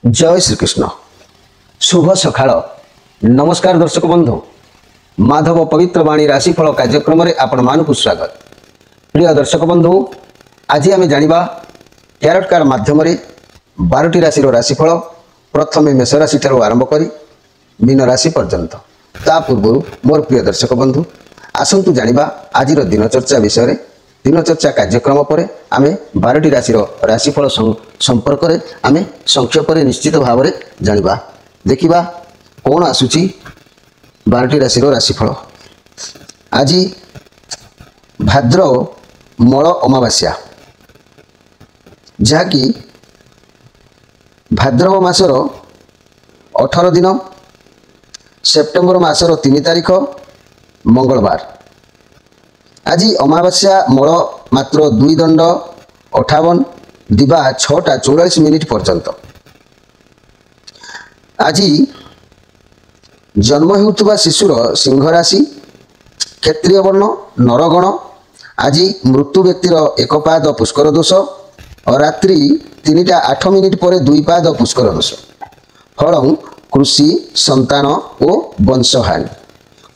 जय श्रीकृष्ण शुभ सकाळ नमस्कार दर्शक बंधु माधव पवित्र वाणी राशिफल कार्यक्रम में आपण मानक स्वागत। प्रिय दर्शक बंधु आज आम जाना टैरोट कार्ड माध्यम 12टी राशि राशिफल प्रथम मेष राशि ठार आरंभ कर मीन राशि पर्यंत। ता पूर्व मोर प्रिय दर्शक बंधु आसतु जाना आज दिन चर्चा विषय दिन चर्चा कार्यक्रम पर आम 12टी राशि राशिफल संपर्क में आम संक्षेप निश्चित भाव में जाना देखा कौन आसूची 12टी राशि राशिफल। आज भाद्रव मल अमावास्या जहाँकि भाद्रव मासर 18 दिन सेप्टेम्बर मासर 3 तारिख मंगलवार। आज अमावास्या मल मात्र 2 दंड 58 दिवा 6:44 पर्यंत। आज जन्म होता शिशुर सिंह राशि क्षेत्रीय वर्ण नरगण। आज मृत्यु व्यक्तिर 1 पाद पुष्कर दोष और रात्रि 3:08 पर 2 पाद पुष्कर दोष। फल कृषि संतान और वंशहानि।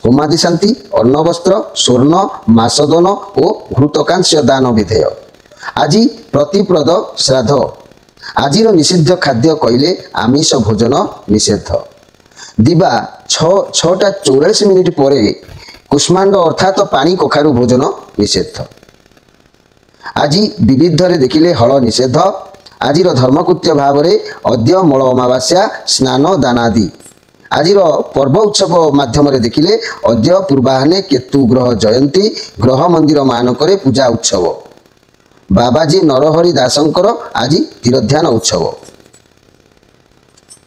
होमादि शांति अन्न वस्त्र स्वर्ण मासदन और घृतकांस्य दान विधेय। आज प्रतिप्रद श्राद्ध। आज निषिद्ध खाद्य कहले आमिष भोजन निषेध। दिवा 6:44 पर कुष्मांड अर्थात पानी कखारु भोजन निषेध। आज विविध देखिले हल निषेध। आज धर्मकृत्य भाव में अद्य मल अमावास्या स्नान दानादि। आज पर्व उत्सव माध्यम देखिले अद्य पूर्वाहने केतु ग्रह जयंती ग्रह मंदिर मानक पूजा उत्सव। बाबाजी नरहरि दासंकर आज तीरध्यान उत्सव।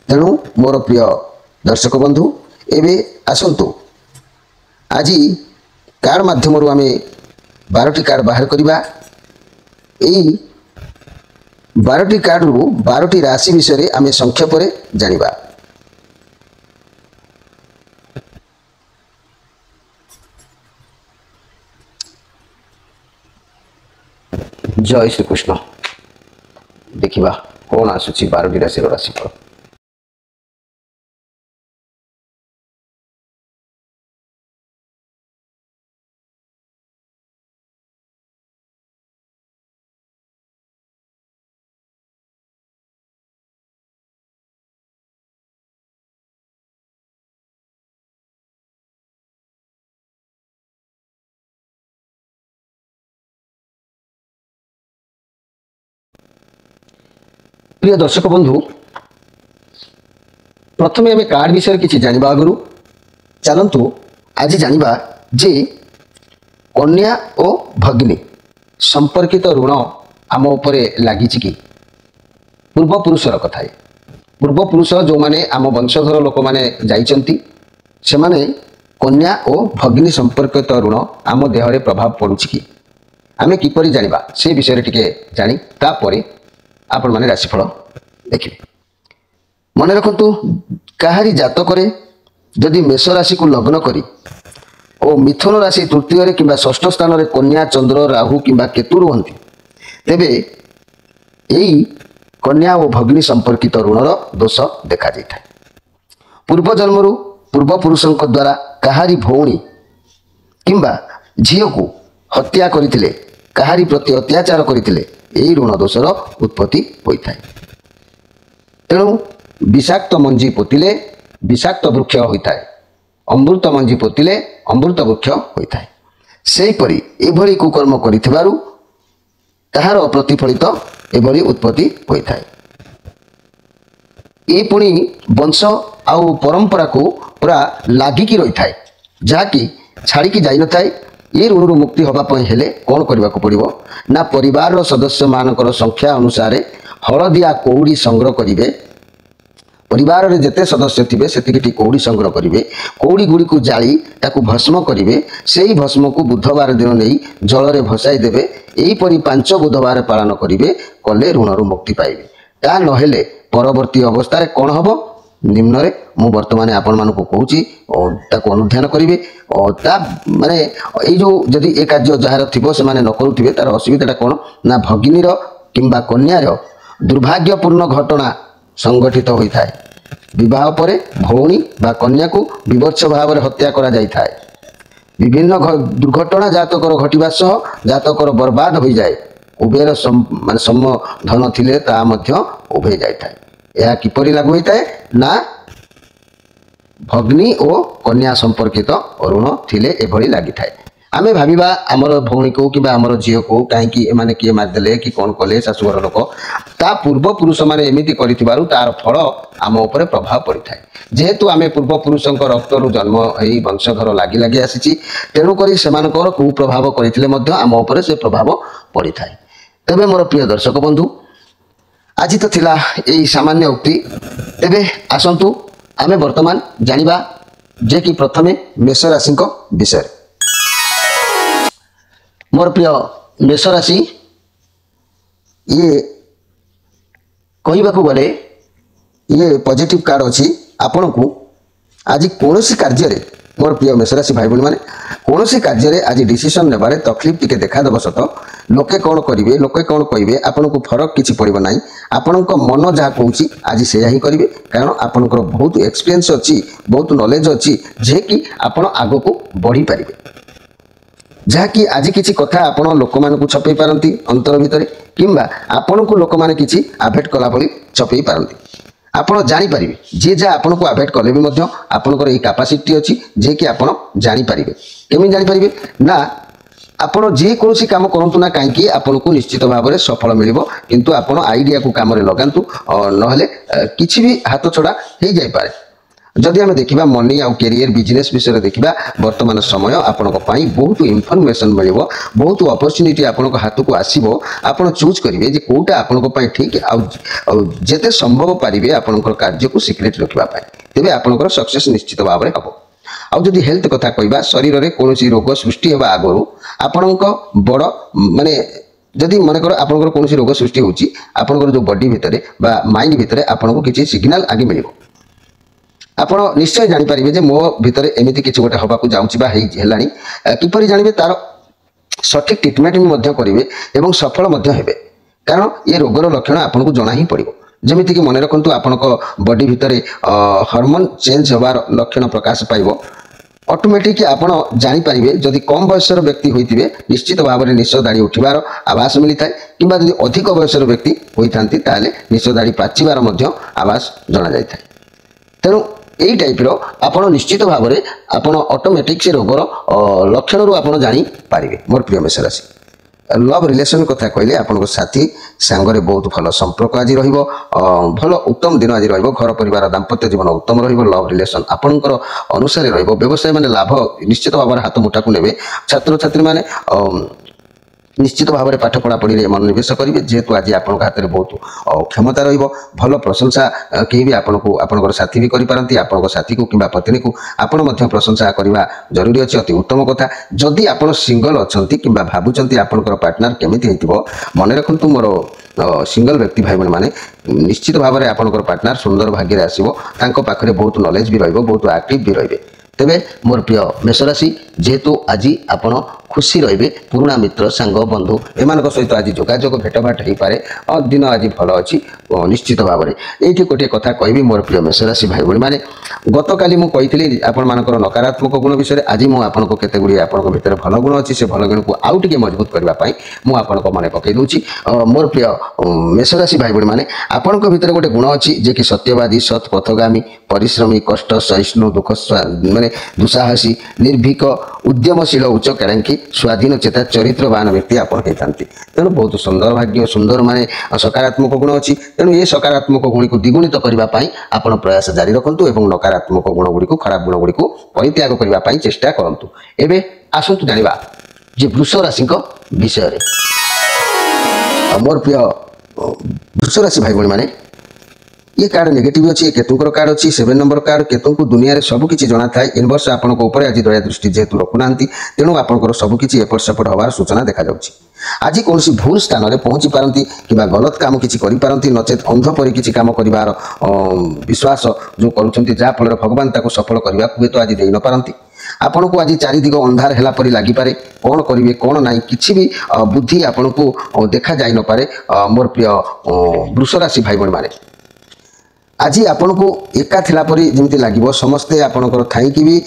तेणु मोर प्रिय दर्शक बंधु एवं आसतु आज कार्ड माध्यम आम 12टी कार्ड बाहर करवा। 12टी कार्ड रु 12टी राशि विषय आम संक्षेप जानिबा। जय श्री कृष्ण देखा कौन आसूची 12टी राशि राशिफल। प्रिय दर्शक बंधु प्रथम आम कार्ड विषय किसी जाना आगु चलतु आज जाना जे कन्या और भगिनी संपर्कित ऋण आम उपरे लगी कि पूर्वपुरुषर कथा। पूर्वपुरुष जो माने आम वंशधर लोक मैंने जाइछंती से माने कन्या और भगिनी संपर्कित ऋण आम देहरे प्रभाव पड़ुछि कि आम किपरि जानिबा से विषय टिके जानी तापरे आपण माने राशिफल देखिए। मन रखु कहारी जातक जदि मेष राशि को लग्न करी और मिथुन राशि तृतीय कि षष्ठ स्थान में कन्या चंद्र राहु कि केतु रुहंती तेबे यही कन्या और भगिनी संपर्कित ऋणर दोष देखा जाए। पूर्व जन्मरु पूर्वपुरुषों द्वारा कहारी भौणी किंबा झील को हत्या करथिले कहारी प्रति अत्याचार करथिले यही ऋण दोषर उत्पत्ति होता है। तेणु विषाक्त मंजी पोतिले विषाक्त वृक्ष होता है। अमृत मंजी पोतिले अमृत वृक्ष होता है। सेहीपरि एभली कुकर्म करिथिबारु ताहार प्रतिफलित एभली उत्पत्ति होता है। ये पुणी वंश आउ परंपरा को पूरा लागिकी रही थाए जहाँकि छाड़िकी जाई न थाए। ये ऋण मुक्ति होगापी हेले कौन करने को पड़ो ना परिवार सदस्य मानकर संख्या अनुसार हलदिया कौड़ी संग्रह करेंगे। परिवार में जिते सदस्य थे से कौड़ी संग्रह करेंगे। कौड़ी गुड़ी को जाली ताकू भस्म करेंगे। से ही भस्म को बुधवार दिन नहीं जल में भसाई देवे। यहीपरि 5 बुधवार पालन करेंगे कले ऋण मुक्ति पाइबे। ता नहेले परवर्ती अवस्था कौन हम निम्न रे मु वर्तमान आपण मान को कहूँ ताको अनुध्यान करेंगे। और ता माने ये जो जदि ए कार्य जार थी से न करुवे तार असुविधा कौन ना भगिनी किंबा कन्यार दुर्भाग्यपूर्ण घटना संगठित होता है। विवाह पर भौणी बा कन्या को विवत्स भाव में हत्या करा जाए। विभिन्न दुर्घटना जातकर घटवा सह जातकर बर्बाद हो जाए। उभयर मान सम्बोधन थिले ता मध्य उभे जाए। यह किपरि लागू होता है ना भग्नी और कन्या संपर्कित ऋण थिले एभली लगी थाए। आमे भाविबा आमर भौणी को कि आमर झील को कहीं एमाने किए मारिदेले कि कौन कले शाशुघर लोक ता पूर्व पुरुष मैंने एमती कर तार फल आम उपर प्रभाव पड़ी थाए। जेहेतु आम पूर्व पुरुषों रक्तरु जन्म हो वंशधर लगी लगी आसी तेणुक से कुप्रभाव करते आम उपर से प्रभाव पड़ी थाए। तेबे मोर प्रिय दर्शक बंधु आज तो थिला यही सामान्य उक्ति। तेबे आसंतु आमे वर्तमान जानिबा जे कि प्रथमे मेष राशि विषय। मोर प्रिय मेष राशि ये कहवाक गले ये पॉजिटिव कार्ड अच्छी आपण को आज कौन कार्य मोर प्रिय मेष राशि भाई भाई मैंने कौन कार्य आज डिसीजन नेबारे तकलीफ टिके देखादेव सत लोके कौन करेंगे लोके कौन कहे आपन को फरक किसी पड़ो ना। आपण मन जहाँ कहूँ आज से ही करेंगे कारण आपंकर बहुत एक्सपीरियंस अच्छी बहुत नॉलेज अच्छी जे कि आप आग को बढ़ी पारे जहाँकि आज किसी कथा आपण लोक मान छपे पारती अंतर भितर किंबा आपण को लोक मैंने किसी आभेट कला भली छपे पारती आपण जानीपर जी जहाँ आपन को आभेट कले भी आपंकर ये कैपेसिटी अच्छी जे कि आप जानीपर केमी जानीपर ना आपण जे कौन काम करूँ ना कहीं आपन को निश्चित भाव में सफल मिल किंतु आपण आइडिया को काम लगातु ना कि भी हाथ छड़ा हो जाए। जदि आम देखा मनी आउ कैरियर बिजनेस विषय देखा वर्तमान समय आपण बहुत इनफॉरमेशन मिल बहुत अपॉर्चुनिटी आपण हाथ को आसो आप चूज करेंगे जे कौटा आपण ठीक आते संभव पारे आपंकर कार्य को सिक्रेट रखापी तेज आपंकर सक्सेस निश्चित भाव में हम। आउ जदि हेल्थ कथा कहवा शरीर में कौन रोग सृष्टि होगा आगु आपण बड़ माने जदि मनकर आपंकर कौन रोग सृष्टि होकर जो बॉडी भितर माइंड भितर आपको किसी सिग्नाल आगे मिल आपण निश्चय जानीपर जे मो भितर एमती किसी गोटे हवा जाऊँगी किपर जानवे तार सठिक ट्रिटमेंट भी करेंगे और सफल हे कारण ये रोगर लक्षण आपको जना ही पड़ो। जमीक मन रखु आपण बॉडी भितर हार्मोन चेंज होवार लक्षण प्रकाश पाइब ऑटोमेटिक आपण जानीपर जदि कम बयसर व्यक्ति होते निश्चित भाव में निश दाढ़ी उठार आभास मिलता है कि अधिक बयसर व्यक्ति होता निश दाढ़ी पाचिबार आभास जना जाए। तेणु यही टाइप आपण निश्चित भाव में आपण ऑटोमेटिक से रोगर लक्षण रू आप जानीपर। मोर प्रिय मेष राशि लव रिलेशन कथा कहले आपन साथी सांगरे बहुत भल संपर्क आज भल उत्तम दिन आज घर परिवार दाम्पत्य जीवन उत्तम लव रिलेशन आपंकर अनुसार व्यवसाय माने लाभ निश्चित भाव में हाथ मुठा को ने छात्र छात्री माने निश्चित भाव में पाठ पढ़ापढ़ी मनोनिवेश करेंगे जेहेतु आज आप हाथ में बहुत क्षमता भल प्रशंसा कहीं भी आपको आपंकर साथी भी करपारती आपन साथी को कि पत्नी को आपण प्रशंसा करने जरूरी अच्छे अति उत्तम कथा। जदि आप सिंगल अच्छा कि भावुंट आपंकर पार्टनर केमी हो मन रखु मोर सिंगल व्यक्ति भाई मैंने निश्चित भाव में आपंकर पार्टनर सुंदर भाग्य आसो पाखे बहुत नॉलेज भी बहुत एक्टिव भी रही। तेबे मोर प्रिय मेष राशि जेहेतु आज आपण खुशी रे पुराणा मित्र सांग बंधु एमान सहित आज जोगाजोग भेटभाट हो पारे दिन आज भल अच्छी निश्चित भाव में। ये गोटे कथा कहबी मोर प्रिय मेष राशि भाई भाई मैंने गत काली मुझे आपर नकारात्मक गुण विषय आज मुझे केते गुड़ी आपन भीतर भल गुण अच्छी से भल गुण को आउ टे मजबूत करने मुझे मन पकई दूची। मोर प्रिय मेष राशि भाई भाई मैंने आपण भीतर गोटे गुण अच्छी जे कि सत्यवादी सत् पथगामी परिश्रमी कष्ट सहिष्णु दुख माने दुस्साहसी निर्भीक उद्यमशील उच्च कारांकी स्वाधीन चेता चरित्रवान व्यक्ति आप होती तेणु बहुत सुंदर भाग्य सुंदर माने सकारात्मक गुण अच्छी। तेणु ये सकारात्मक गुण को द्विगुणित करने आप प्रयास जारी रखु और नकारात्मक गुण गुड़ी खराब गुण गुड़ी परित्याग करने चेष्टा करूँ। एवं आसतु जाना जे वृष राशि विषय मोर प्रिय वृष राशि भाई भाई मैंने ये कार्ड नेगेटिव अच्छी केतुंकर कार्ड अच्छी 7 नंबर कार्ड केतु को दुनिया रे सब किछि जଣା थाए यूनिवर्स आपन को ऊपर आज दया दृष्टि जेतु रखुनांती तेणु आपनकर सब किछि एपट सेपट होवार सूचना देखा जाउछि। आज कौन भूल स्थान में पहुँची पारती कि गलत काम किसी करें नचेत अंध पर किसी काम कर विश्वास जो करुँफल भगवान ताको सफल करने को तो आज दे न पारती आपण को आज चारिदिग अंधार है परी लगिपे कौन करेंगे कौन ना कि भी बुद्धि आपण को देखा जाई न पारे। मोर प्रिय वृष राशि भाई भाई मैंने आज आपण को एका थिला परी जेमिति लागिवो समस्ते आपणकर थाईकी भी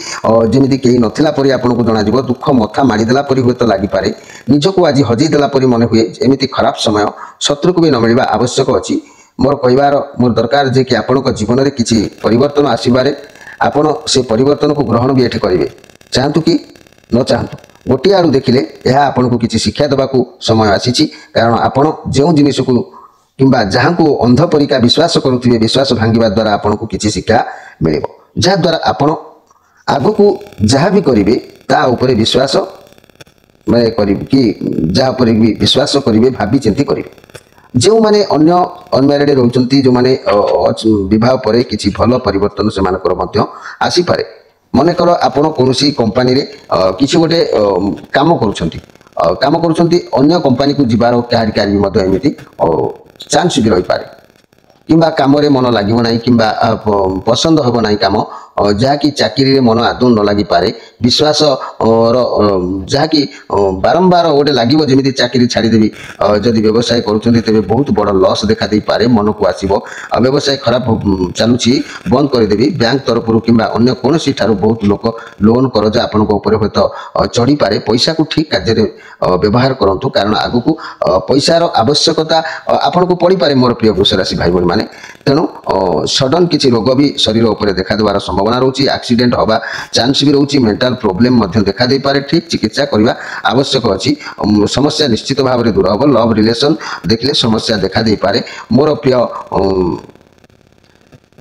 जेमिति केही नथिला परी आपण को जणा दिबो दुख मथा मारी देला परी होय तो लागि पारे निजको आज हजै देला परी मन हुए एमिति खराब समय शत्रु को भी न मिलबा आवश्यक अछि मोर कहबार मोर दरकार जे कि आपण को जीवन रे किछि परिवर्तन आसीबारे आपण से परिवर्तन को ग्रहण भी एठी करिवे चाहतु कि न चाहतु गोटे आड़ू देखिले यह आपण को किछि शिक्षा देबा को समय आसीछि कारण आपण जेउ जिनिस को किंबा जहाँ को अंध परिका विश्वास करुथिबे विश्वास भांगिबा द्वारा आपण को किछि शिक्षा मिलिबो जा द्वारा आपण आगो को जहाँ भी करिवे ता ऊपर विश्वास मैं करिवे कि जहाँ ऊपर भी विश्वास करिवे भाबी चिंती करिवे जो माने अन्य अनमैरिड रहउचंती जो माने विवाह परे किछि भलो परिवर्तन से मानकर मध्य आसी पारे मने कर आपण कोनोसी कंपनी रे किछि गोटे काम करूछंती अन्य कंपनी को जिबार कार्यकारी मध्य एमिति चांस भी रही पारे किंबा काम रे मन लागिबो नाही किंबा पसंद होबो नाही काम जहा कि चाकरी रे मन आदौ न लागि पारे विश्वास जहा कि बारंबार गोटे लागिबो जेमिति चाकरी छाड़ी देबी जदि व्यवसाय करूछंती तबे बहुत बड़ लॉस देखा दे पारे मन को आसीबो व्यवसाय खराब चालुछि बंद कर देबी बैंक तरफ किंबा अन्य कोनोसी ठारो बहुत लोक लोन करजा आपन को ऊपर होत चढ़ी पारे पैसा को ठीक कार्य रे व्यवहार करंतु कारण आगु को पैसा रो आवश्यकता आपन को पड़ी पारे मोर प्रिय वृष राशि भाई बहन माने तेणु सडन किछि रोग भी शरीर ऊपर देखा देवार संभावना रहउछि एक्सीडेंट होबा चांस भी रहउछि मेंटल प्रॉब्लम मध्य देखा दे पारे ठीक चिकित्सा करबा आवश्यक अछि समस्या निश्चित भाव रे दूर होबो लव रिलेशन देखले समस्या देखा दे पारे मोर प्रिय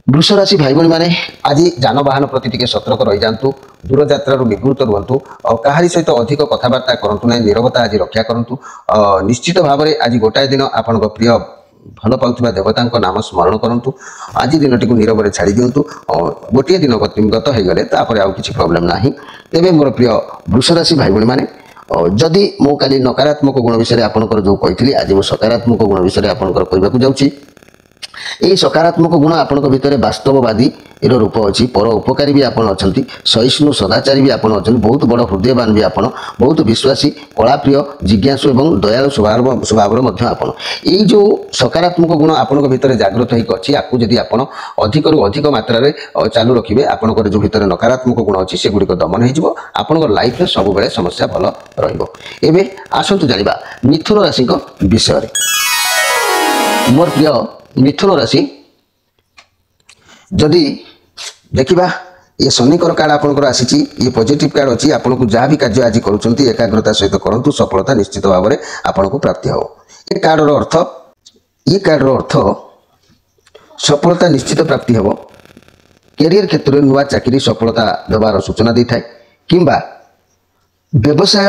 वृष राशि भाई बहन माने आज जानवाहन प्रति टिके सतर्क रही जांतु दूर यात्रा निवृत्त रुहतु और कहारी सहित अधिक कथबार्ता करंतु नै निरवता आज रक्षा करंतु निश्चित भाव रे आज गोटाए दिन आपन प्रिय भल पाउथिबा देवता नाम स्मरण करंतु आज दिन टी नीरव छाड़ी दिंतु गोटे दिन गत हो गले आउ किसी प्रोब्लेम नाही तेबे मोर प्रिय वृष राशि भाई बहन माने जदि मो काली नकारात्मक गुण विषय आपनकर जो कहितली आज मो सकारात्मक गुण विषय आपनकर कहबाकू जाउची यही सकारात्मक गुण आपण भितर वास्तववादी एर रूप अच्छी पर उपकारी भी आपड़ अच्छा सहिष्णु सदाचारी भी आपड़ अच्छा बहुत बड़ हृदयवान भी आपड़ बहुत विश्वासी कलाप्रिय जिज्ञासु और दयालु स्वभाव आपड़ यही जो सकारात्मक गुण आपण भितर जागृत होती आपको जदि आप अधिक रु अधिक मात्रा चालू रखिए आपंकर जो भितर नकारात्मक गुण अच्छी से गुड़िक दमन हो आपंकर लाइफ में सब बेले समस्या भल रही आसतु जाना मिथुन राशि विषय मोर प्रिय मिथुन राशि जदि देखिबा ये शनिकर कार्ड आपनकर आसी ये पॉजिटिव कार्ड अच्छी आपन को जहाँ भी कार्य आज करुँच एकाग्रता सहित करंतु सफलता निश्चित भाव में आपन को प्राप्ति हो ये कार्ड अर्थ सफलता निश्चित प्राप्ति हो कैरियर क्षेत्र में नुआ चाकरी सफलता देवार सूचना दी थाए किंबा व्यवसाय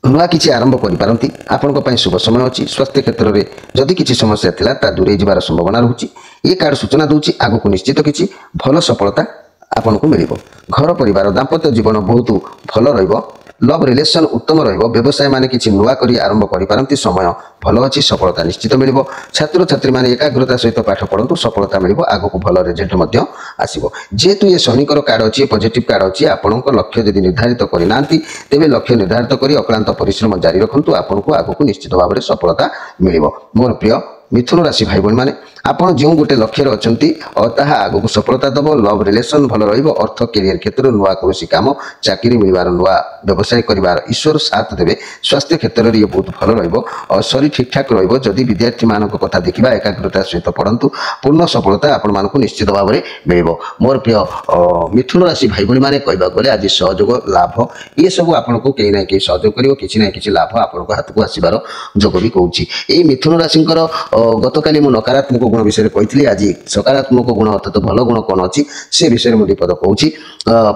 नुआ किसी आरंभ करपारती आपण शुभ समय अच्छी स्वास्थ्य क्षेत्र में जदि किसी समस्या थिला ता दूरे जबार संभावना रहुची ये कार्ड सूचना दूची आगु को निश्चित किसी भल सफलता आपन को मिलिबो घर परिवार दाम्पत्य जीवन बहुत भल रहिबो लव रिलेशन उत्तम रहिबो व्यवसाय माने किछि नुआ करी आरंभ करिपारंती समय भल अछि सफलता निश्चित मिलिबो छात्र छात्री माने एकाग्रता सहित पाठ पढंतु सफलता मिलिबो आगु को भल रिजल्ट मध्य आसीबो जेतु ये शनिकर कार्ड अछि पॉजिटिव कार्ड अछि आपनक लक्ष्य यदि निर्धारित करि नांती तेबे लक्ष्य निर्धारित करी अक्लांत परिश्रम जारी रखंतु आपनक आगु को निश्चित भाव में सफलता मिलिबो मोर प्रिय मिथुन राशि भाई बहन माने आपण जो गोटे लक्ष्य अच्छी और ताहा आगु को सफलता दब लव रिलेशन भल रहिबो अर्थ कैरियर क्षेत्र नुआ कोसी काम चाकरी मिलबार नुआ व्यवसाय करिवार ईश्वर साथ देबे स्वास्थ्य क्षेत्र रे बहुत भल रहिबो और शरीर ठीक ठाक रहिबो जदि विद्यार्थी मानक कथा देखिबा एकाग्रता सहित पढ़ंतु पूर्ण सफलता आपण मानक निश्चित भाव में मिलिबो मोर प्रिय मिथुन राशि भाई बहन माने कहबा गले आज सहयोग लाभ ये सब आपण को केही ना केही सहयोग करिवो किछि ना किछि लाभ आपण को हाथ को आसीबार जोग भी कहूची ए मिथुन राशिंकर गतकाली मु नकारात्मक गुण विषय कही आज सकारात्मक गुण अर्थात भल गुण कौन अच्छी से विषय मुझे पद कहूँ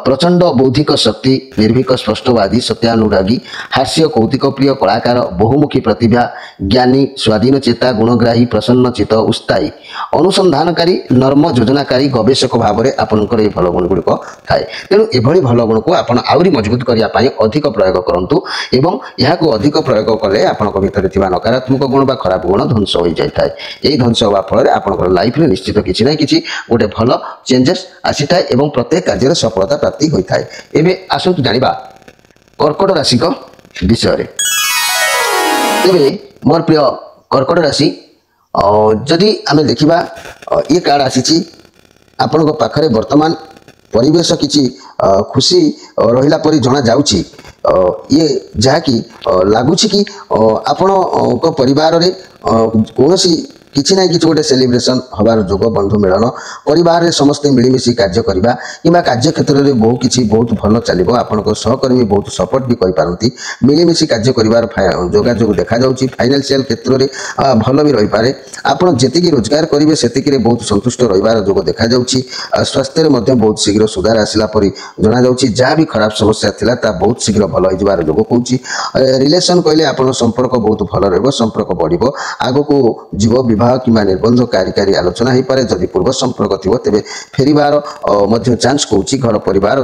प्रचंड बौद्धिक शक्ति निर्भीक स्पष्टवादी सत्यानुरागी हास्य कौतिक प्रिय कलाकार बहुमुखी प्रतिभा ज्ञानी स्वाधीन चेता गुणग्राही प्रसन्न चित उत्साही अनुसंधानकारी नर्म योजनाकारी गवेषक भाव में आपंकर ये भल गुण गुड़िक थाए तेणु एभली भल गुण को आप आहरी मजबूत करने अधिक प्रयोग करूँ एवं यहाँ अधिक प्रयोग कले आपण भितर नकारात्मक गुण बा खराब गुण ध्वंस हो जाए यही ध्वंस होगा फल आपंकर लाइफ में निश्चित किसी ना कि गोटे भल चेंजेस आसी था एवं प्रत्येक कार्य सफलता प्राप्ति होता है एवं आसतु जाना कर्कट राशि विषय तेरे मोर प्रिय कर्कट राशि जदि आम देखा ये कार्ड आसी आपण पाखरे वर्तमान परिवेश किसी खुशी रहिला परी जना जाउची ये जहाँकि लगुच कि आपण परिवार रे कौनसी किसी ना कि गोटे सेलिब्रेशन हबार जोग बंधु मिलन परिवार रे समस्ते मिलमिशी कार्य करवा कि कार्य क्षेत्र में बहुत किसी बहुत भल चलो आपण सहकर्मी बहुत सपोर्ट भी करें मिलमिशी कार्य कर जोगाजोग देखा फाइनेंशियल क्षेत्र में भल भी रही पारे आपड़ जी रोजगार करेंगे से बहुत संतुष्ट रही जोग देखा स्वास्थ्य में बहुत शीघ्र सुधार आसला परी जना जहाँ भी खराब समस्या थिला ता बहुत शीघ्र भल हो जोग कौन रिलेशन कहले आप संपर्क बहुत भल रंपर्क बढ़ आग को जीव विवाह कि निर्बंध कार्यकारी आलोचना हो पारे जदि पूर्व संपर्क थी तेज फेरबार चान्स कौन घर परिवार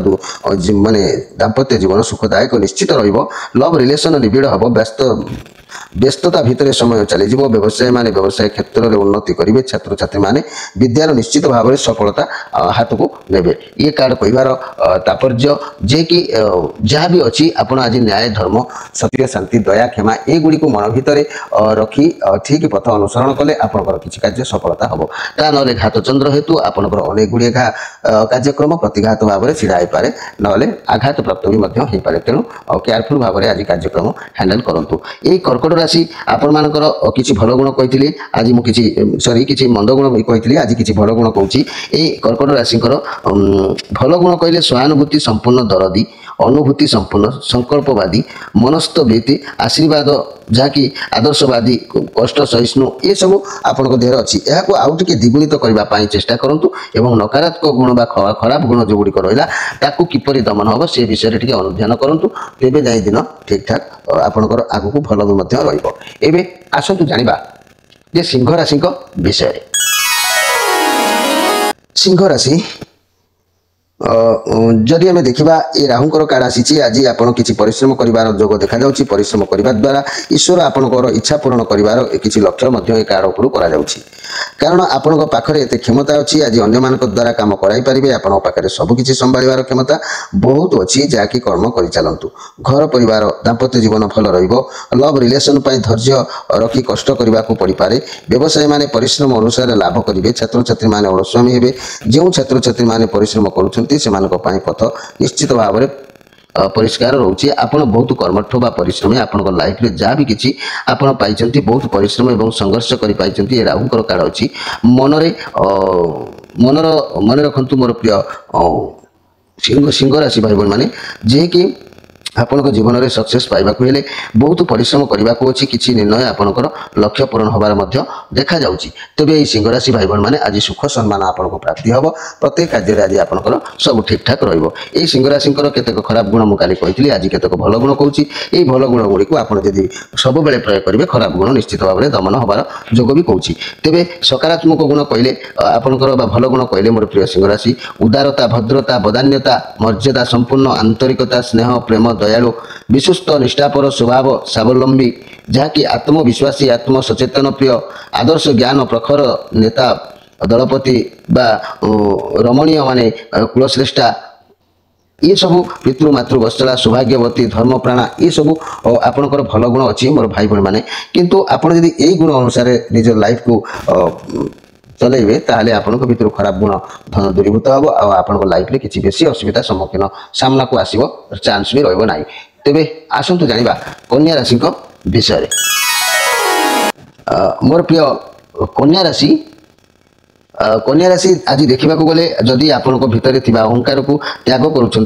माने दाम्पत्य जीवन सुखदायक निश्चित रव रिलेशन निबिड़ हम व्यस्तता भितर समय चलीज व्यवसाय माने व्यवसाय क्षेत्र में उन्नति करेंगे छात्र छात्री माने विद्यार निश्चित भाव में सफलता हाथ को नेबे ये कार्ड कहबार तात्पर्य जे कि जहाँ भी अच्छी आपण आज न्याय धर्म सत्य शांति दया क्षमा एगुड़ी को मन भितर रखी ठीक पथ अनुसरण कले आपंकर किसी कार्य सफलता हम ता ना घात चंद्र हेतु आपंकर अनेक गुड़े कार्यक्रम प्रतिघात भाव में छिड़ा पारे ना आघात प्राप्त भी हो पारे तेणु केयरफुल भाव में आज कार्यक्रम हैंडल करूँ यही कर्कट राशि आपण मानकर किसी भल गुण कही आज मुझे सॉरी किसी मंद गुण कही आज किसी भल गुण कहूँ ये कर्कट राशि भल गुण कहले सहानुभूति संपूर्ण दरदी अनुभूति संपूर्ण संकल्पवादी मनस्तभीति आशीर्वाद जहाँकि आदर्शवादी कष्ट सहिष्णु ये सब आपण देहर अच्छी यहाँ आउ टे द्विगुणित करने चेष्टा करूँ और नकारात्मक गुण खराब गुण जो गुड़िक रहा किपरि दमन हम से विषय टी अनुध्यान करूँ तेज जाए दिन ठीक ठाक आपणकर आगक भल भी आसतु जाना जे सिंह राशि विषय सिंह राशि जदि आम देखा ये राहुंकर कार्ड आसी आज आप किसी परिश्रम कर जोग देखा परिश्रम करने द्वारा ईश्वर आपंकर इच्छा पूरण कर किसी लक्ष्य ये कार्ड उपरू करा कारण आपण पाखे एत क्षमता अच्छी आज अन्य मान द्वारा कम कराई पारे आपण पाखे सबकि संभार क्षमता बहुत अच्छी जहाँकि कर्म कर चलतु घर परिवार दाम्पत्य जीवन भल रव रिलेशन धैर्य रखी कष्ट करने को पड़ पारे व्यवसायी माने परिश्रम अनुसार लाभ करेंगे छात्र छात्री माने अणुस्वामी हे जो छात्र छात्री माने परिश्रम करुँच पथ निश्चित भाव में परिष्कार रोचे आपण बहुत कर्मठ बा परिश्रमी आपण लाइफ रे जहाँ भी किसी आपण पाई बहुत परिश्रम और संघर्ष कर पाई राहुंकर कार्ड अच्छी मन रखु मोर प्रिय सिंह राशि भाई भाई मैंने जे कि आपण जीवन में सक्सेस पाइबा बहुत परिश्रम करने को अच्छी किसी निर्णय आपंकर लक्ष्य पूरण हबार देखा जाऊँगी तेरे ये सिंह राशि भाई मैंने आज सुख सम्मान आपको प्राप्ति हम प्रत्येक कार्य आज आपंकर सब ठीक ठाक रही सिंह राशि केतेक खराब गुण मुझे कही आज केतेक भल गुण कहूँ ये भल गुण गुड़ी को आप सब बेले प्रयोग करेंगे खराब गुण निश्चित भाव में दमन हबार जोग भी कहूँ तेरे सकारात्मक गुण कहले आपंकर भल गुण कहले मोर प्रिय सिंह राशि उदारता भद्रता बदान्यता मर्यादा संपूर्ण आंतरिकता स्नेह प्रेम दयालु विश्वस्त निष्ठापर स्वभाव स्वावलंबी जहाँकि आत्मविश्वासी आत्म सचेतन प्रिय आदर्श ज्ञान प्रखर नेता दलपति बा रमणीय माने कुलश्रेष्ठा ये सब पितृ मातृ वत्सला सौभाग्यवती धर्मप्राणा ये सब आपंकर भल गुण अच्छी मोर भाई भाई मैंने किंतु आपड़ जदि यही गुण अनुसार निज लाइफ को चलेबे ताहले आपनको भितर खराब गुण दूरीभूत हम आपनको लाइफ रे किसी बेसी असुविधा सम्मुखीन सामना को आसीबो चांस भी रहइबो नाही तेबे आसंतु जानिबा कन्या राशि को विषय मोर प्रिय कन्या राशि आज देखा गले जदि आपण भितर अहंकार को त्याग करुँच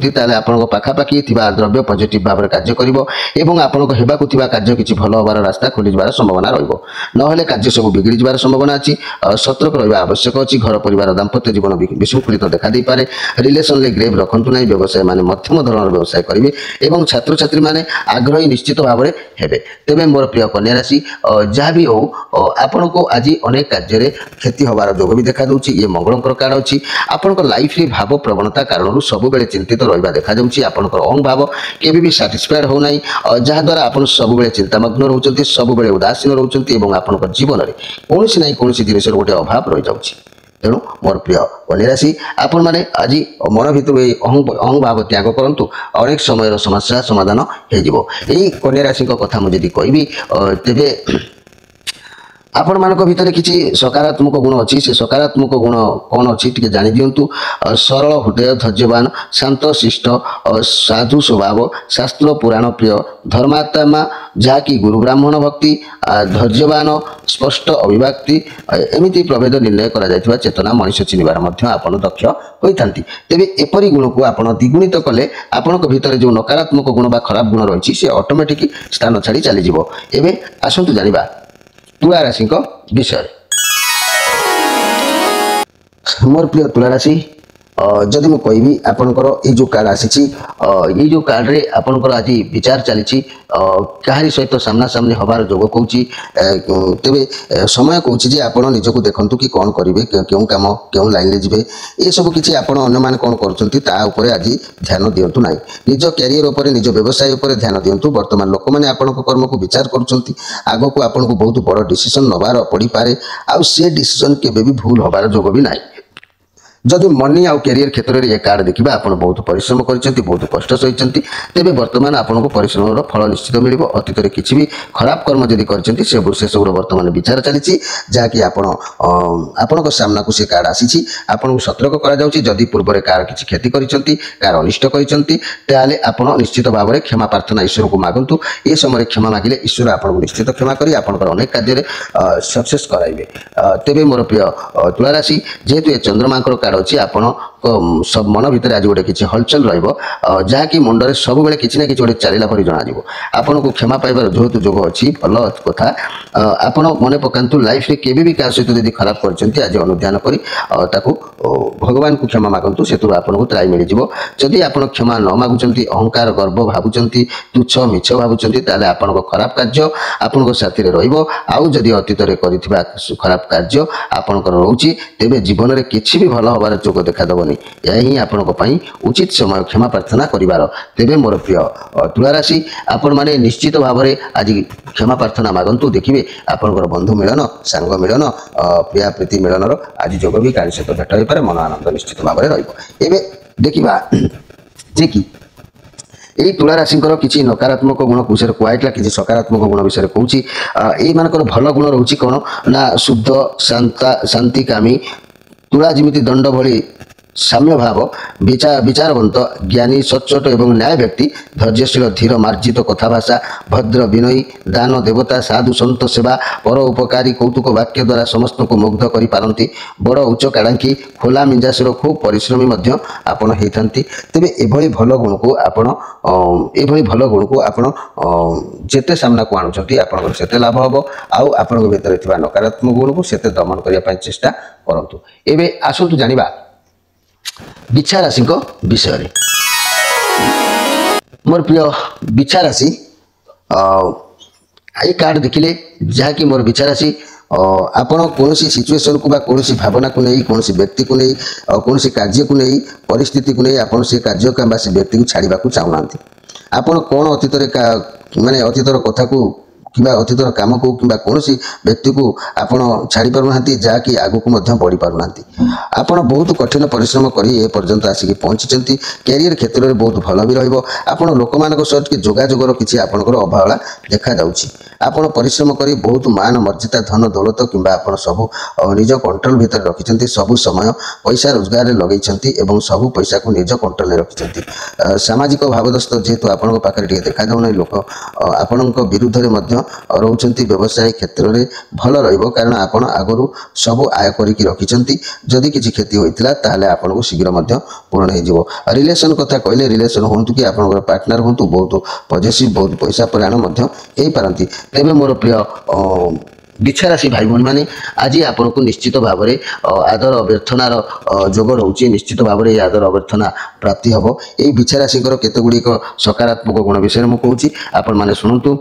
पाखापाखि द्रव्य पॉजिटिव भाव में कार्य कर कार्य किसी भल हबार रास्ता खोली जबार संभावना रहा कार्य सब बिगड़ी जबार संभावना अच्छी सतर्क रहा आवश्यक अच्छी घर परिवार दाम्पत्य जीवन विशृंखलित देखा दे पारे रिलेशन में ग्रेव रखु ना व्यवसाय माने मध्यम धरण व्यवसाय करेंगे और छात्र छात्री माने आग्रही निश्चित भाव में हेबे तेबे मोर प्रिय कन्या राशि जहाँ भी हो आपण को आज अनेक कार्य क्षति हबार जोग भी देखा ये मंगलंकर कार्ड अच्छी आपंकर लाइफ रे भाव प्रवणता कारण सब बेले चिंतित रहा देखा आपंकर अंग भाव केबे भी साटिस्फाइड होना जहाद्वारा आप सब बेले चिंतामग्न रोचते सब बेले उदासीन रोचते आपंकर जीवन में कौन ना कौन जिनिस गोटे अभाव रही जाऊँगी तेणु मोर प्रिय कन्या राशि आपण मैंने आज मन भर अहंग भाव त्याग करूँ अनेक समय समस्या समाधान हो कन्या राशि कथा मुझे कहि तेरे आपण मानक भितर किसी सकारात्मक गुण अच्छी से सकारात्मक गुण कौन अच्छी टे जाणी दिंतु सरल हृदय धैर्यवान शांत शिष्ट साधु स्वभाव शास्त्र पुराण प्रिय धर्मात्मा जहाँकि गुरु ब्राह्मण भक्ति धैर्यवान स्पष्ट अभिव्यक्ति एमती प्रभेद निर्णय करा चेतना मनुष्य चिन्हबार आपण दक्ष होता तेरे एपरी गुण को आप द्विगुणित कले आपण भितर जो नकारात्मक गुण बा खराब गुण रही है ऑटोमेटिक स्थान छाड़ी चलीज एवं आसतु जाना तुला राशि विषय मोर प्रिय तुला राशि जदि मुझे कहबी आपणकर ये जो कार्ड आसी ये जो कार्ड रे आपणकर आज विचार चली कहारी सहित सामना सामने हबार जोग कौन तेरे समय कौन जे आप निजक देखु कि कौन करेंगे क्यों कम क्यों लाइन में जी ये सब किसी आपण अन्य कौन कर आज ध्यान दिंतु ना निज क्यारियर उपर निज व्यवसाय उपर ध्यान दिंतु बर्तमान लोक मैंने आपण कर्म को विचार करुँच आग को आपको बहुत बड़ डिसीजन नबार पड़ पारे आउ से डिसीजन केवे भी भूल हबार जोग भी ना जदि मनी आउ कैरियर क्षेत्र में ये कार्ड देखा आप बहुत परिश्रम कर बहुत कष्ट सही तेज बर्तमान आपको परिश्रम फल निश्चित मिल अतीत में किसी भी खराब कर्म जदि कर सब बर्तमान विचार चली जहाँकि आपण सामना को से कार्ड आसी आपको सतर्क करी पूर्व कार किसी क्षति कार अनिष्ट कर निश्चित भाव में क्षमा प्रार्थना ईश्वर को मागंतु ये समय क्षमा मागिले ईश्वर आपको निश्चित क्षमा करी आपंकर अनेक कार्य सक्सेस कराइबे तेबे मोर प्रिय तुला राशि जेहेतु ये चंद्रमा कार्ड अच्छी आपण सब मन भितर आज गोटे किसी हलचल रहाँकि मुंडे सब बेले किसी ना कि गोटे चलला पर जना आपन को क्षमा पाइबार जेहेतु जोग अच्छी भल कथा आपण मन पकातु लाइफ में केवे भी क्या सहित यदि खराब कर आज अनुध्यान करी भगवान को क्षमा मागंतु से आपको त्राई मिल जदि आप क्षमा न मागुंट अहंकार गर्व भावुंट तुच्छ मिछ भावुंट आपण खराब कार्य आपण साथी रही जदि अतीत खराब कार्य आपणकर रोचे तेरे जीवन में किसी भी भल हबार जोग देखादबनी यही आपण उचित समय क्षमा प्रार्थना करिवार तेबे मोर प्रिय तुला राशि आपण माने निश्चित भाव में आज क्षमा प्रार्थना मागंतु देखिए आपणकर बंधु मिलन सांग मिलन प्रिया प्रीति मिलन आज जोग भी कार्य सहित भेट हो पारे मन आनंद निश्चित भाव में रही देखा जे कि यही तुला राशि किसी नकारात्मक गुण विषय कहला कि सकारात्मक गुण विषय कहूँ ये मानकर भल गुण रोचे कौन ना शुद्ध शांतिकामी तुला जमी दंड भली साम्य भाव विचारवंत ज्ञानी सच्चोट एवं न्याय व्यक्ति धैर्यशील धीर मार्जित कथाभाषा भद्र विनयी दान देवता साधु सन्त सेवा पर उपकारी कौतुक वाक्य द्वारा समस्त को मुग्ध कर पारती बड़ उच्च काढ़ांकी खोला मिजासर खूब परिश्रमी आपण होती तेरे एभली भल गुण को आपण भल गुण को आपण जेते सामना को आणुचंती आपनकर सेते लाभ हबो आउ आपनक भितर थिबा नकारात्मक गुण को सेते दमन करिया पय चेष्टा करंतु एबे आसंतु जानिबा बिच्छा राशि विषय मोर प्रिय बिच्छा राशि ये कार्ड देखिले जहाँकि मोर बिच्छा राशि आपण कौन सिचुएशन को कौन भावना को नहीं कौन व्यक्ति को नहीं कौन कार्य को नहीं परिस्थिति को नहीं आपन से कार्य का से व्यक्ति को छाड़ा चाहूना आपन कौन अतीत माने अतीतर कथा को कि अतीतर कम को कि कौन व्यक्ति को आपण छाड़ी पारना जहाँकि आग को बढ़ी पारना आपण बहुत कठिन परिश्रम कर पर्यंत आसिक पहुँची कैरियर क्षेत्र में बहुत भल भी रहा लोक मान सहित जोगाजोगर किसी आपंकर अवहेला देखा आपण परिश्रम कर बहुत मान मर्यादा धन दौलत कि सब निज कंट्रोल भितर रखिंट सब समय पैसा रोजगार लगे सब पैसा को निज कंट्रोल में रखिंट सामाजिक भावदस्त जेहेतु आपण पाखे देखा जाऊना लोक आपण विरुद्ध में रोचंती व्यवसाय क्षेत्र में भल रहिबो कारण आपण आगरु सब आय करिक रखिचंती जदि किछि क्षति होइतिला ताले आपण को शीघ्र मध्य पूर्ण हो जिवो रिलेशन कथा कहले रिलेशन होंतु कि आपनकर पार्टनर होंतु बहुत पॉजिटिव बहुत पैसा प्रयाण मध्य हे पारंती तेबे मोर प्रिय बिच्छा राशि भाई भौणी मैंने आज आपन को निश्चित भाव में आदर अभ्यर्थनार जोग रोचे निश्चित भाव में आदर अभ्यर्थना प्राप्ति हम ये बिच्छा राशि केतगुड़िक सकारात्मक गुण विषय मुझे कहूँ आपण मैंने शुणु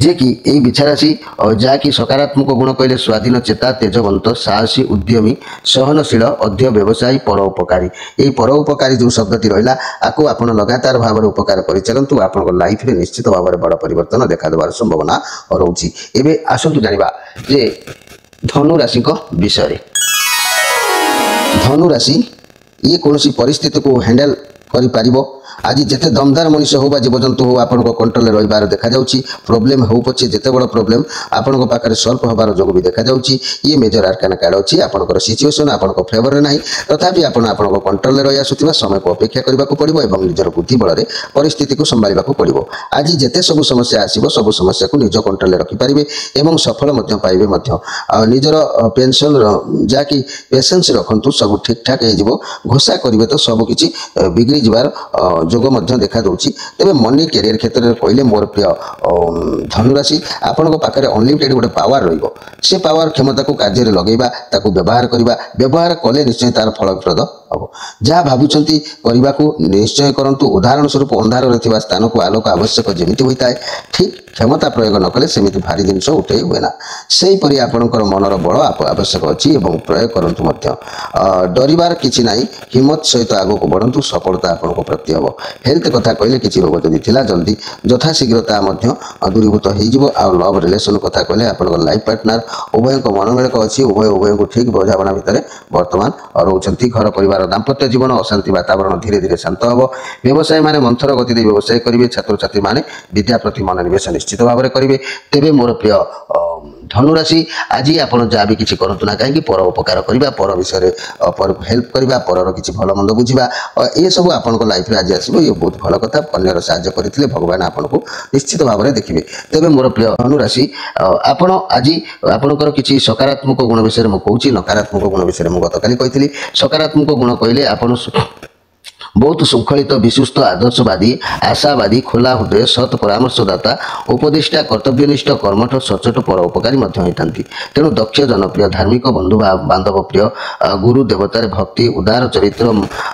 जे कि यही बिच्छा राशि जहाँकि सकारात्मक गुण कहले स्वाधीन चेता तेजवंत साहसी उद्यमी सहनशील अध्य व्यवसायी परोपकारी यही परोपकारी जो शब्दटी रहा आपको आप लगातार भाव में उपकार कर चलतु आप लाइफ में निश्चित भाव में बड़ परिवर्तन देखा देवार संभावना रोचे एवं आसतु जाना जे धनु राशि विषय धनु राशि ये कौन परिस्थिति को हैंडल कर आज जिते दमदार मनीष हो जीवजंतु हो आप कंट्रोल रही देखा प्रोब्लेम हो पचे जिते बड़ प्रोब्लेम आपण पाखे सल्व होबार जोग भी देखा ये मेजर आर्काना कार्ड अच्छी आपंकर सिचुएसन आप फेवर में ना तथापि आप कंट्रोल रही आसुवा समय को अपेक्षा करने को पड़ो और निजर बुद्धि बल परिस्थिति को संभाला पड़ो आज जिते सब समस्या आसो सब समस्या को निज कंट्रोल रखिपारे और सफल पाइबे निजर पेंशन जहाँकि पेसेंस रखु सब ठीक ठाक हो घोषा करेंगे तो सबकि बिगड़ी जबार जोग देखा दूसरी तेज मनी कैरियर क्षेत्र में कहले मोर प्रिय धनुराशि आपण पाखे अनलिमिटेड गोटे पावर रे पावर क्षमता को कार्य लगेगा व्यवहार करवा व्यवहार कले निश्चय तार फलप्रद हम जहाँ भावुंट करने को निश्चय करूँ उदाहरण स्वरूप अंधार स्थान को आलोक आवश्यक जमी होता है ठीक क्षमता प्रयोग न कले सेमिति भारी जिन उठे हुए ना से ही आपणकर मनर बल आवश्यक अच्छी प्रयोग करूँ डरबार किसी ना हिम्मत सहित आग को बढ़ु सफलता आपको प्राप्ति हम हेल्थ कथा कहले किसी रोग जदि थिला जल्दी यथाशीघ्रता दूरीभूत हो लव रिलेसन कथा कहले आप लाइफ पार्टनर उभय मनमेलक अच्छी उभय को ठीक बुझाणा भितर बर्तमान रोचंती घर परिवार दाम्पत्य जीवन अशांति वातावरण धीरे धीरे शांत हम व्यवसाय माने मंथर गति व्यवसाय करेंगे छात्र छात्री माने विद्या प्रति मनोनिवेश निश्चित भाव में करेंगे तेरे मोर प्रिय धनुराशि आज आप जहाँ भी किसी करूँ ना कहीं पर उपकार करवा पर विषय पर हेल्प करवा पर किसी भल मंद बुझा ये सब आप लाइफ आज आसो ये बहुत भल कथा अन्यर साहाय्य करते भगवान आपको निश्चित भाव में देखिए तेज मोर प्रिय धनुराशि आपण आज आपणकर किसी सकारात्मक गुण विषय में कहूँ नकारात्मक गुण विषय में गतकाली कही सकारात्मक गुण कहले आप बहुत श्रृंखलित विश्वस्त आदर्शवादी आशावादी खोला हृदय सत् परामर्शदाता उपदेष्टा कर्तव्यनिष्ठ कर्मठ सचोट पर उपकारी होता तेणु दक्ष जनप्रिय धार्मिक बंधु बांधव प्रिय गुरु देवतार भक्ति उदार चरित्र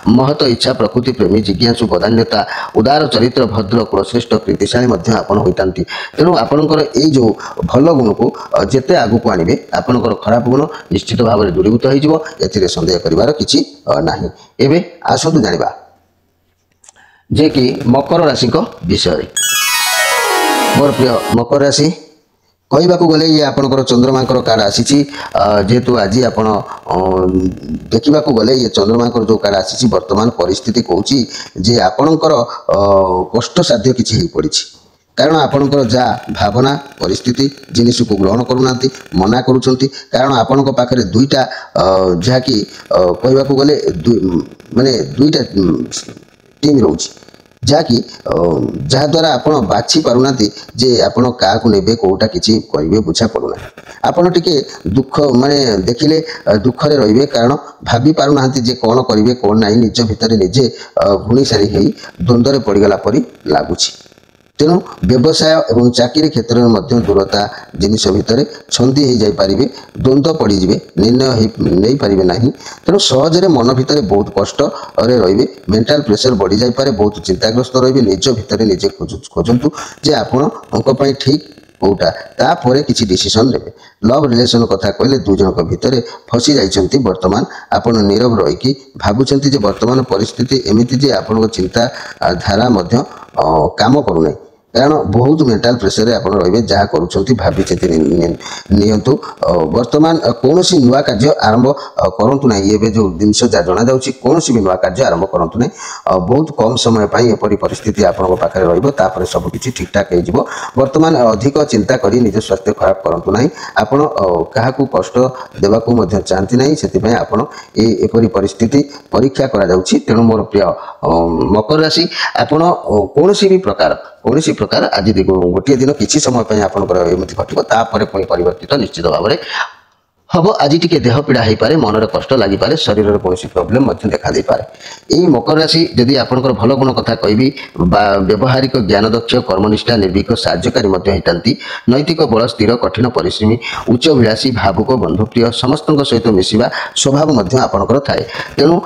महत इच्छा प्रकृति प्रेमी जिज्ञासु बदान्यता उदार चरित्र भद्र कुलश्रेष्ठ कृतिशाली होता तेणु आपणकर ये जो भल गुण को जिते आग को आणवे आपणकर खराब गुण निश्चित भाव में दूरीभूत हो सन्देह कर किसी ना एवं आसतु जाना जे कि मकर राशि विषय मोर प्रिय मकर राशि कहवाक गले ये आपणकर चंद्रमांकर कार्ड आसी जेहेतु आज आप देखा गले ये चंद्रमांकर जो कार्ड आसी वर्तमान परिस्थिति कहूँ जे आपणकर कष्ट साध्य किसी हो पड़ी कारण आपणकर जहाँ भावना परिस्थिति जिनिस को ग्रहण करूना मना करुँच कारण आपण पाखे दुईटा जहाँकि कहवाक गले माने दुईटा टीम रोच जहाँकि जहाद्वारा आप बाछि पारुना जे आपण क्या ने कौटा कि कहे बुझा पड़ूना आपड़ टे दुख माने देखिले दुखरे रे कारण भाभी पारुना जे कौन करेंगे कौन ना निज भितर निजे भुणी सारी द्वंद्व पड़गला परी लगुच तेणु व्यवसाय और चाकरी क्षेत्र में दूरता जिनिस भितर छंदी हो जापारे द्वंद्व पड़जे निर्णय नहीं पारे ना तेणु सहजरे मन भितर बहुत कष्ट रे मेंटल प्रेशर बढ़ी जापे बहुत चिंताग्रस्त रे निज भितर निजे खोजतु जे आपण ठीक कौटा तापर किसी डिसीजन ने लव रिलेशन कथा कहले दुई जन भितर फसी जाइछंती वर्तमान आपण नीरव रही भावुंट वर्तमान परिस्थिति एमती जे आपण चिंता धारा काम करूना कारण बहुत मेंटल प्रेशर आप रे जहाँ करुँच भावी चिंती नियंतु वर्तमान कौन नुआ कार्य आरंभ करूँ ना ये जो जिनस जना जाऊँगी कौन भी नुआ कार्य आरंभ करूँ ना बहुत कम समय एपरी परिस्थिति आपको पाखे रही सबकि ठीक ठाक हो वर्तमान अधिक चिंता करी निज स्वास्थ्य खराब करूँ ना आपण क्या कष्ट देवाक चाहती ना से आप एपरी परिस्थिति परीक्षा करा तेणु मोर प्रिय मकर राशि आपण कौन भी प्रकार आज गोटे दिन किसी समय आपंकर एमती घटो तापर पुणी परिवर्तित निश्चित भाव में हम आज टी देह पीड़ा हो पाए मनर कष्ट लगिपारे शरीर में कौन प्रोब्लेम देखा दे पारे यही मकर राशि जदि आपंकर भल गुण कथा कहबी व्यवहारिक ज्ञान दक्ष कर्मनिष्ठा निर्भीक साहाय्यकारी होता नैतिक बल स्थिर कठिन परिश्रमी उच्च विलासी भावुक बंधुप्रिय समस्त सहित मिसवा स्वभाव आपंकर थाए तेणु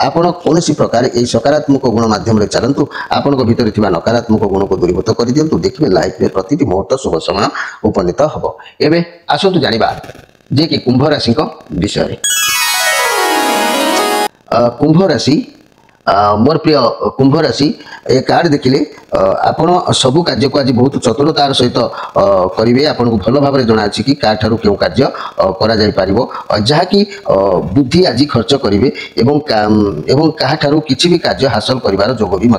आपण कौन प्रकार ये सकारात्मक गुण मध्यम चलतु आपण भीतर नकारात्मक गुण को दूरीभूत कर दिंतु देखिए लाइफ में प्रति मुहूर्त शुभ समय उपनीत हम एवं आसतु जाना जे कि कुंभ राशि विषय कुंभ राशि मोर प्रिय कुंभ राशि ए कार्ड देखिले आपण सबु कार्य को आज बहुत चतुरतार सहित करेंगे। आपन को भल भाव जना कि क्या क्यों कार्य करा जाय पारिबो जहा कि बुद्धि आज खर्च करेंगे एवं क्या किसी भी कार्य हासिल करिवार जोग भी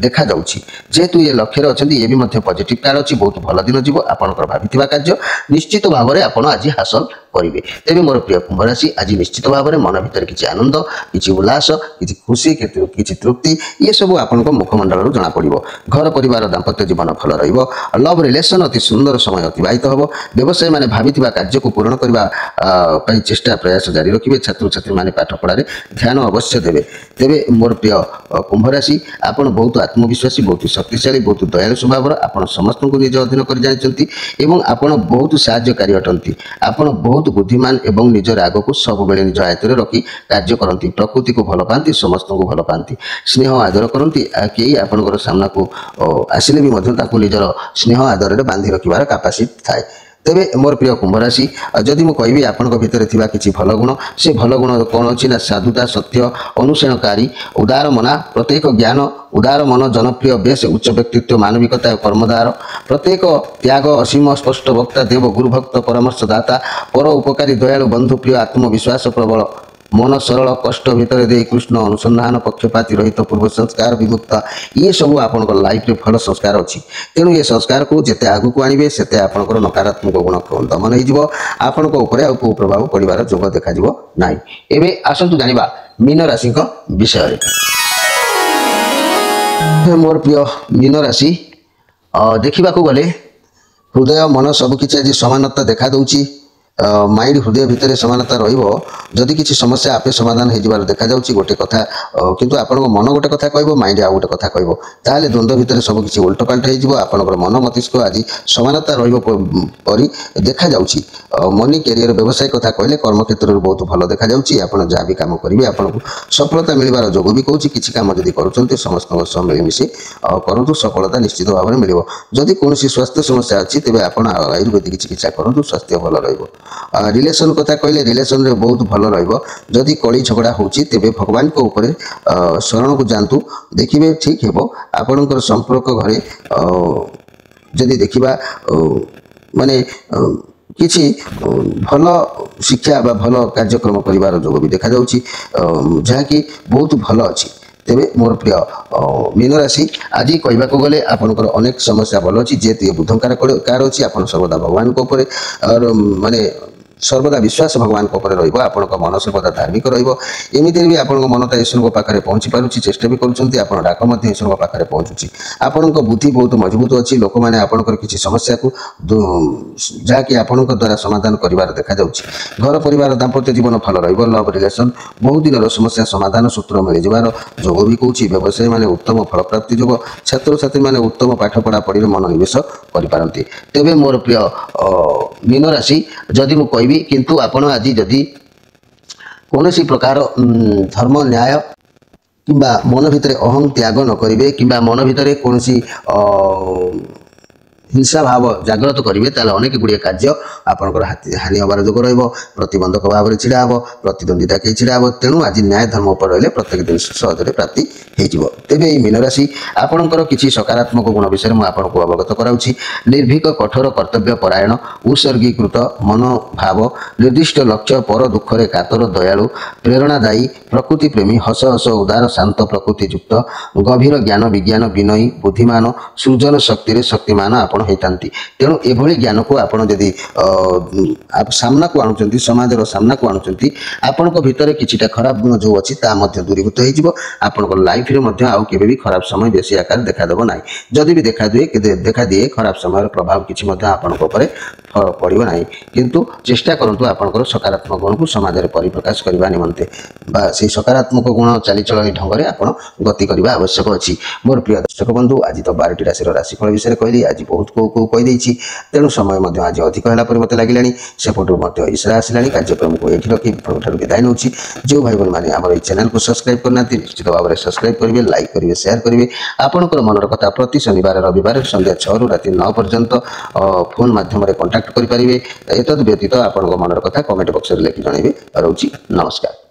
देखा जाउछि। जेहेतु ये लक्ष्य अच्छा ये भी पॉजिटिव कार्ड अच्छी बहुत भल दिन जीव आपंकर भावी कार्य निश्चित भाव में आप आज हासिल करेंगे। तेज मोर प्रिय कुंभ राशि आज निश्चित भाव में मन भर किसी आनंद किसी उल्लास किसी खुशी किसी तृप्ति ये सब आप मुखमंडल जना पड़। घर परिवार दाम्पत्य जीवन भल रव रिलेसन अति सुंदर समय अतिबाहित हम। व्यवसायी मैंने भावी कार्य को पूरण करने चेष्टा प्रयास जारी रखिए। छात्र छात्री मैंने पाठ पढ़ार ध्यान अवश्य देवे। तेज मोर प्रिय कुंभ राशि आप बहुत आत्मविश्वासी बहुत शक्तिशाली बहुत दयालु स्वभाव आप समस्त को निज अधीन कर जानते आपण बहुत साहाय्यकारी अटंती। आपण बहुत बुद्धिमान एवं निज राग को सब बेले निज आयत रखी कार्य करती। प्रकृति को भल पाती समस्त को भल पाती स्नेह आदर करती। कई आपंकर सामना को आसिले भी निजर स्नेह आदर बांधि रखार कैपेसिटी थाए। तेबे मोर प्रिय कुंभ राशि जदि मु कहबी आपन भितर थिबा किछि भल गुण से भल गुण कौन अछि ना साधुता सत्य अनुसेणकारी उदार मना प्रत्येक ज्ञान उदार मन जनप्रिय बेश उच्च व्यक्तित्व मानविकता कर्मदार प्रत्येक त्याग असीम स्पष्ट वक्ता देव गुरुभक्त परामर्शदाता पर उपकारी दयालु बंधु प्रिय आत्मविश्वास प्रबल मन सरल कष्ट भितर दे कृष्ण अनुसंधान पक्षपाती रहित पूर्व संस्कार विमुक्त ये सब आपण लाइफ रे भल संस्कार अच्छी। तेणु ये संस्कार को जिते आगु को आणवे से आपंकर नकारात्मक गुण दमन होपण कुप्रभाव पड़ार जोग देखा ना। एवं आसतु जाना मीन राशि विषय। मोर प्रिय मीन राशि देखा गले हृदय मन सबकि आज समानता देखा दूची। माइंड हृदय भितर समानता रही किसी समस्या आपे समाधान हो देखा जाऊँगी गोटे कथा किंतु आपण मन गोटे कथा कह माइंड आ गोटे कथा कह ताले द्वंद्व भितर सब किसी उल्टपाल्ट हो मन मस्तिष्क आज समानता रही देखा जाऊँगी। मनी कैरियर व्यवसाय कथा कहले कर्म क्षेत्र में बहुत भल देखा जाऊँगी। आप जहाँ भी कम करेंगे आपको सफलता मिलवार जोग भी कहूँ। किसी कम जब करुँच समस्त मिलमिशि करूँ सफलता निश्चित भाव में मिल। जदि कौन स्वास्थ्य समस्या अच्छी तेज आप आयुर्वेदिक चिकित्सा करूँ स्वास्थ्य भल रही। रिलेशन कथा कहले रिलेशन रे बहुत भल रहिबो। जदि कली झगड़ा होची तेबे भगवान को ऊपर शरण को जानतु देखिबे ठीक हेबो। आपनकर संपर्क घरे जदि देखिबा माने किछि भल शिक्षा बा भल कार्यक्रम परिवार जोग भी देखा जाउची जहा कि बहुत भल अछि। तेबे मोर प्रिय मीन राशि आज कहवाक गले आपनकर अनेक समस्या भल अच्छी जेहेतु बुद्धंकार कार अच्छी आप सर्वदा भगवान को ऊपर और माने सर्वदा विश्वास भगवान को ऊपर आप मन सर्वदा धार्मिक रमिति भी आप मन तो ईश्वर पाखे पहुँची पार्टी चेष्टा भी करुँच आप डाक ईश्वर पाखे पहुँचुची। आपण बुद्धि बहुत मजबूत अच्छी लोक मैंने आपंकर किसी समस्या को जहाँकि आपण द्वारा समाधान कर देखा जाऊँगी। घर परिवार दाम्पत्य जीवन भल रव रिलेसन बहुत दिन समस्या समाधान सूत्र मिल जार जोग भी कहूँ। व्यवसायी मैंने उत्तम फल प्राप्ति जोग छात्र छात्री मैंने उत्तम पाठ पढ़ा पढ़ी मनोनिवेश करपारती। तेबे मोर प्रिय मीन राशि जदि मु कहबी किंतु आपण आज जदि कौन प्रकार धर्म न्याय किंबा मन भितर अहम त्याग न करेंगे किंबा मन भितर कौन हिंसा भाव जागृत करेंगे ताले अनेक गुड़िया कार्य आपंकर हानि हबार जोग प्रतिबंधक भाव में छिड़ा हे प्रतिद्वंदिता कहीं छिड़ा हे। तेणु आज न्याय धर्म पर रही प्रत्येक दिन सहजरे प्राप्ति हो। तेबे ये मीन राशि आपणकर किसी सकारात्मक गुण विषय में आपको अवगत कराऊँगी। निर्भीक कठोर कर्तव्य परायण उत्सर्गीकृत मनोभाव निर्दिष्ट लक्ष्य पर दुखरे कातर दयालु प्रेरणादायी प्रकृति प्रेमी हस हस उदार शांत प्रकृति युक्त गभीर ज्ञान विज्ञान विनयी बुद्धिमान सृजन शक्ति शक्तिमान आपण होता। तेणु एभली ज्ञान को आपड़ जदि सामना को आणुचंती समाजर सामना को आणुचंती आपण भितर किछिटा खराब गुण जो अच्छी दूरीभूत हो लाइफ रे आउ केबे भी खराब समय बेसी आकार देखा देबो नाही। जदि भी देखा दिए खराब समय प्रभाव किछि मध्ये आपण को ऊपर पड़ो ना किंतु चेष्टा करंतु आपनकर सकारात्मक गुण को समाज में परिप्रकाश करबा निमंते बा से सकारात्मक गुण चालीचलन ढंग से आपण गति करबा आवश्यक अछि। मोर प्रिय दर्शक बंधु आज तो 12टी राशि राशिफल विषय कहली आज बहुत को कही देछि तेणु समय मध्ये आज अधिक होला पर मते लागिलानी सेपटु मध्ये इशारा आसिलानी कार्यक्रम को एठी रखी ठार विदाय नउछि। जो भाई बहन माने हमर चैनल को सब्सक्राइब करना निश्चित भाव में सब्सक्राइब करेंगे लाइक करेंगे शेयर करेंगे। आपणकर मनर कथा प्रति शनिवार रविवार संध्या 6 रु राति 9 पर्यंत फोन माध्यम कांटेक्ट करेंगे। एतद व्यतीत आपण मनर कथा कमेंट बॉक्स में लिखि जणाइबे। रहउछि नमस्कार।